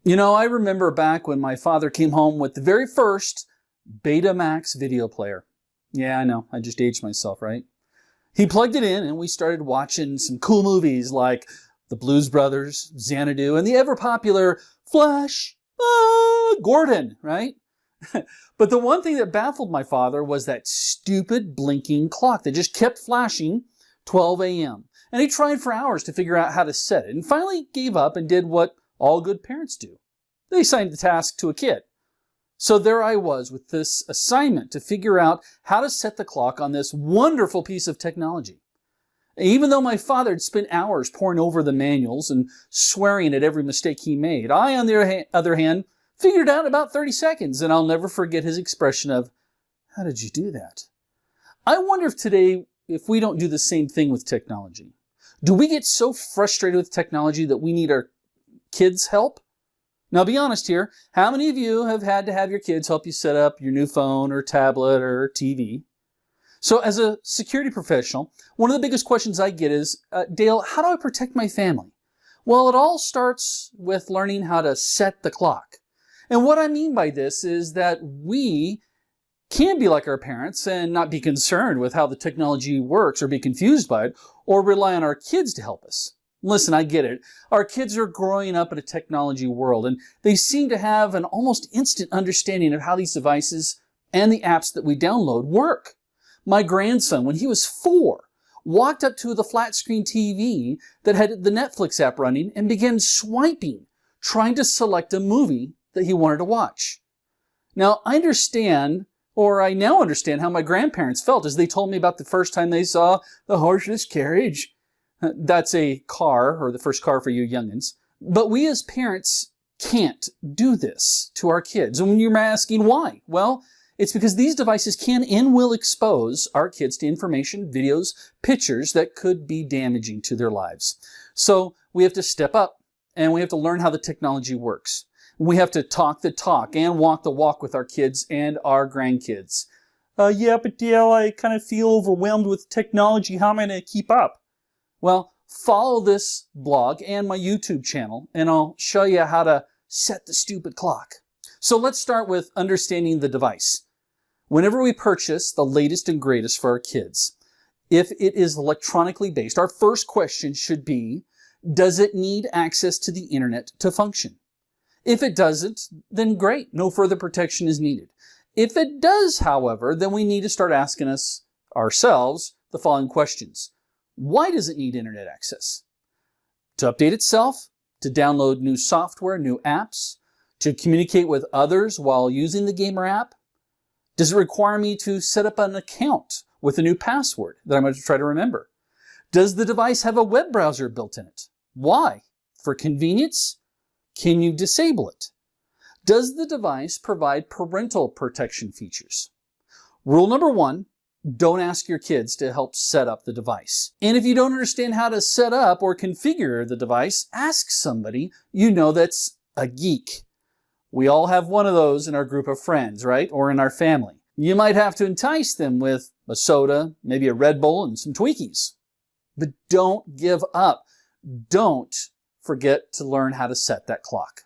You know, I remember back when my father came home with the very first Betamax video player. Yeah, I know, I just aged myself, right? He plugged it in and we started watching some cool movies like The Blues Brothers, Xanadu, and the ever-popular Flash Gordon, right? But the one thing that baffled my father was that stupid blinking clock that just kept flashing 12 a.m. And he tried for hours to figure out how to set it and finally gave up and did what all good parents do. They assigned the task to a kid. So there I was with this assignment to figure out how to set the clock on this wonderful piece of technology. Even though my father had spent hours poring over the manuals and swearing at every mistake he made, I, on the other hand, figured it out in about 30 seconds, and I'll never forget his expression of, "How did you do that?" I wonder if today, if we don't do the same thing with technology. Do we get so frustrated with technology that we need our kids' help? Now be honest here, how many of you have had to have your kids help you set up your new phone or tablet or TV? So as a security professional, one of the biggest questions I get is, Dale, how do I protect my family? Well, it all starts with learning how to set the clock. And what I mean by this is that we can be like our parents and not be concerned with how the technology works or be confused by it or rely on our kids to help us. Listen, I get it. Our kids are growing up in a technology world and they seem to have an almost instant understanding of how these devices and the apps that we download work. My grandson, when he was 4, walked up to the flat screen TV that had the Netflix app running and began swiping, trying to select a movie that he wanted to watch. Now, I now understand how my grandparents felt as they told me about the first time they saw the horseless carriage. That's a car, or the first car for you youngins. But we as parents can't do this to our kids. And when you're asking why, well, it's because these devices can and will expose our kids to information, videos, pictures that could be damaging to their lives. So we have to step up and we have to learn how the technology works. We have to talk the talk and walk the walk with our kids and our grandkids. Yeah, but Dale, I kind of feel overwhelmed with technology. How am I going to keep up? Well, follow this blog and my YouTube channel, and I'll show you how to set the stupid clock. So let's start with understanding the device. Whenever we purchase the latest and greatest for our kids, if it is electronically based, our first question should be, does it need access to the internet to function? If it doesn't, then great, no further protection is needed. If it does, however, then we need to start asking ourselves the following questions. Why does it need internet access? To update itself, to download new software, new apps, to communicate with others while using the game or app? Does it require me to set up an account with a new password that I'm going to try to remember? Does the device have a web browser built in it? Why? For convenience? Can you disable it? Does the device provide parental protection features? Rule number 1, don't ask your kids to help set up the device. And if you don't understand how to set up or configure the device, ask somebody you know that's a geek. We all have one of those in our group of friends, right? Or in our family. You might have to entice them with a soda, maybe a Red Bull, and some Twinkies. But don't give up. Don't forget to learn how to set that clock.